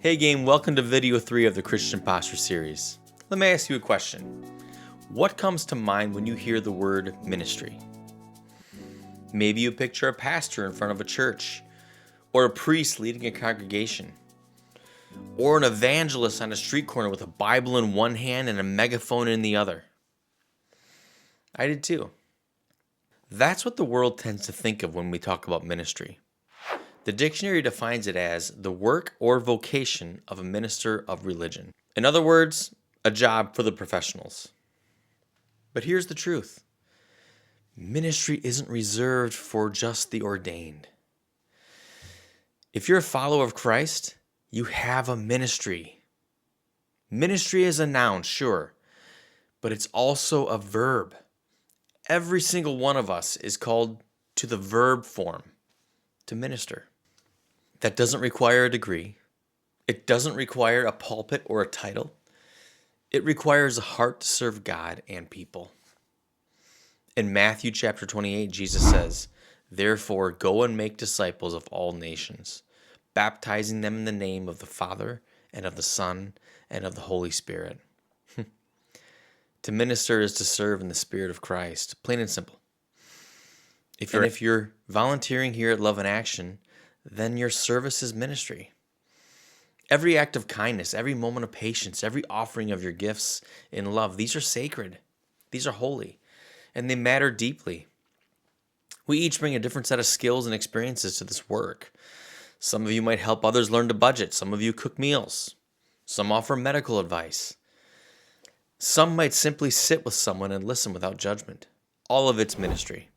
Hey gang, welcome to video 3 of the Christian Posture series. Let me ask you a question. What comes to mind when you hear the word ministry? Maybe you picture a pastor in front of a church, or a priest leading a congregation, or an evangelist on a street corner with a Bible in one hand and a megaphone in the other. I did too. That's what the world tends to think of when we talk about ministry. The dictionary defines it as the work or vocation of a minister of religion. In other words, a job for the professionals. But here's the truth. Ministry isn't reserved for just the ordained. If you're a follower of Christ, you have a ministry. Ministry is a noun, sure, but it's also a verb. Every single one of us is called to the verb form, to minister. That doesn't require a degree. It doesn't require a pulpit or a title. It requires a heart to serve God and people. In Matthew chapter 28, Jesus says, "Therefore go and make disciples of all nations, baptizing them in the name of the Father and of the Son and of the Holy Spirit." To minister is to serve in the Spirit of Christ, plain and simple. If you're volunteering here at Love in Action, then your service is ministry. Every act of kindness, every moment of patience, every offering of your gifts in love, these are sacred. These are holy, and they matter deeply. We each bring a different set of skills and experiences to this work. Some of you might help others learn to budget. Some of you cook meals. Some offer medical advice. Some might simply sit with someone and listen without judgment. All of it's ministry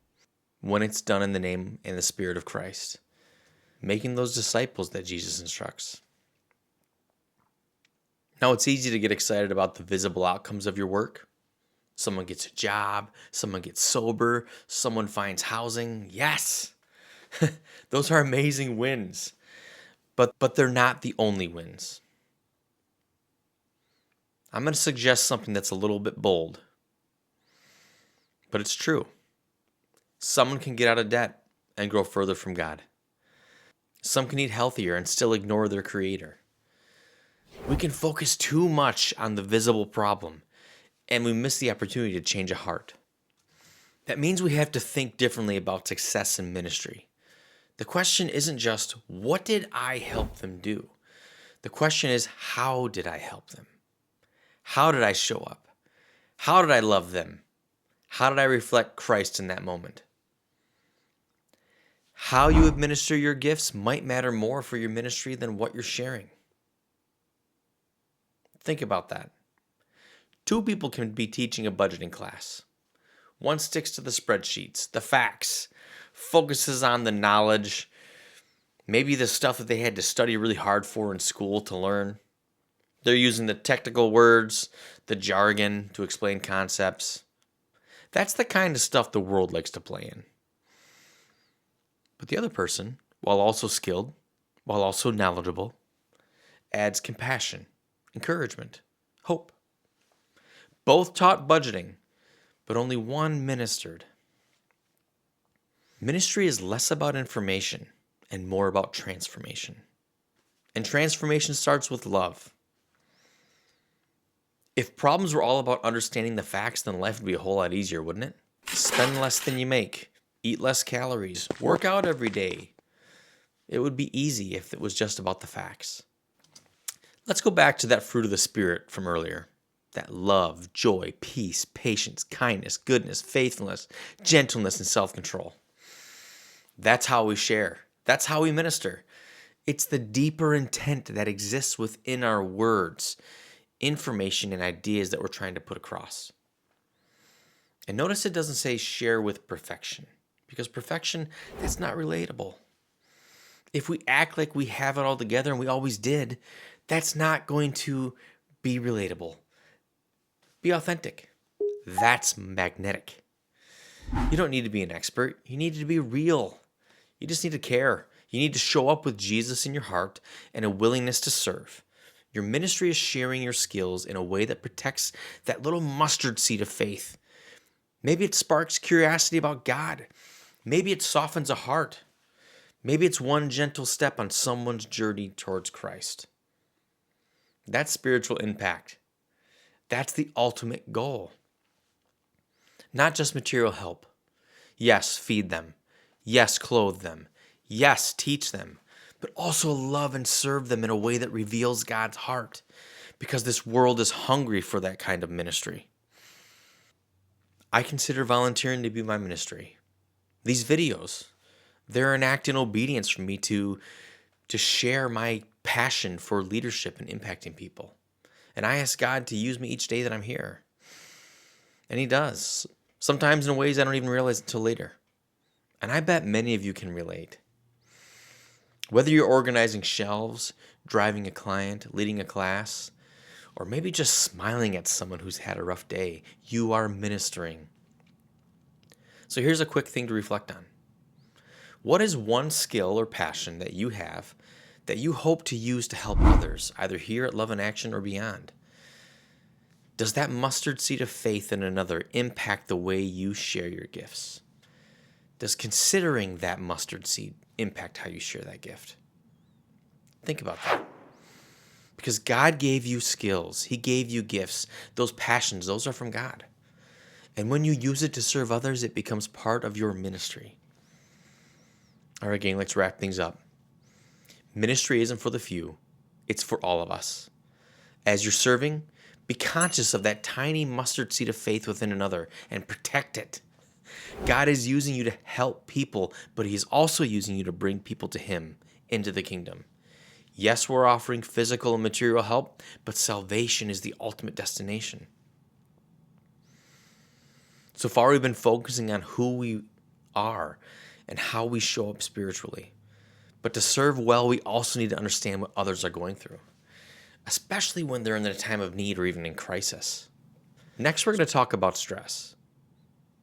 when it's done in the name and the Spirit of Christ, making those disciples that Jesus instructs. Now, it's easy to get excited about the visible outcomes of your work. Someone gets a job, someone gets sober, someone finds housing. Yes! Those are amazing wins. But they're not the only wins. I'm going to suggest something that's a little bit bold, but it's true. Someone can get out of debt and grow further from God. Some can eat healthier and still ignore their Creator. We can focus too much on the visible problem, and we miss the opportunity to change a heart. That means we have to think differently about success in ministry. The question isn't just, what did I help them do? The question is, how did I help them? How did I show up? How did I love them? How did I reflect Christ in that moment? How you administer your gifts might matter more for your ministry than what you're sharing. Think about that. Two people can be teaching a budgeting class. One sticks to the spreadsheets, the facts, focuses on the knowledge, maybe the stuff that they had to study really hard for in school to learn. They're using the technical words, the jargon to explain concepts. That's the kind of stuff the world likes to play in. But the other person, while also skilled, while also knowledgeable, adds compassion, encouragement, hope. Both taught budgeting, but only one ministered. Ministry is less about information and more about transformation. And transformation starts with love. If problems were all about understanding the facts, then life would be a whole lot easier, wouldn't it? Spend less than you make. Eat less calories. Work out every day. It would be easy if it was just about the facts. Let's go back to that fruit of the Spirit from earlier. That love, joy, peace, patience, kindness, goodness, faithfulness, gentleness, and self-control. That's how we share. That's how we minister. It's the deeper intent that exists within our words, information, and ideas that we're trying to put across. And notice it doesn't say share with perfection, because perfection, that's not relatable. If we act like we have it all together, and we always did, that's not going to be relatable. Be authentic. That's magnetic. You don't need to be an expert. You need to be real. You just need to care. You need to show up with Jesus in your heart and a willingness to serve. Your ministry is sharing your skills in a way that protects that little mustard seed of faith. Maybe it sparks curiosity about God. Maybe it softens a heart. Maybe it's one gentle step on someone's journey towards Christ. That's spiritual impact. That's the ultimate goal. Not just material help. Yes, feed them. Yes, clothe them. Yes, teach them. But also love and serve them in a way that reveals God's heart, because this world is hungry for that kind of ministry. I consider volunteering to be my ministry. These videos, they're an act in obedience for me to share my passion for leadership and impacting people. And I ask God to use me each day that I'm here. And He does. Sometimes in ways I don't even realize until later. And I bet many of you can relate. Whether you're organizing shelves, driving a client, leading a class, or maybe just smiling at someone who's had a rough day, you are ministering. So here's a quick thing to reflect on. What is one skill or passion that you have that you hope to use to help others, either here at Love in Action or beyond? Does that mustard seed of faith in another impact the way you share your gifts? Does considering that mustard seed impact how you share that gift? Think about that. Because God gave you skills. He gave you gifts. Those passions, those are from God. And when you use it to serve others, it becomes part of your ministry. All right, gang, let's wrap things up. Ministry isn't for the few. It's for all of us. As you're serving, be conscious of that tiny mustard seed of faith within another and protect it. God is using you to help people, but He's also using you to bring people to Him, into the kingdom. Yes, we're offering physical and material help, but salvation is the ultimate destination. So far, we've been focusing on who we are and how we show up spiritually. But to serve well, we also need to understand what others are going through, especially when they're in a time of need or even in crisis. Next, we're going to talk about stress,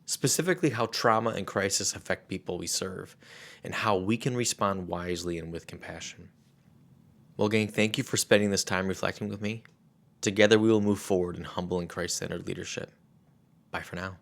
specifically how trauma and crisis affect people we serve and how we can respond wisely and with compassion. Well, gang, thank you for spending this time reflecting with me. Together, we will move forward in humble and Christ-centered leadership. Bye for now.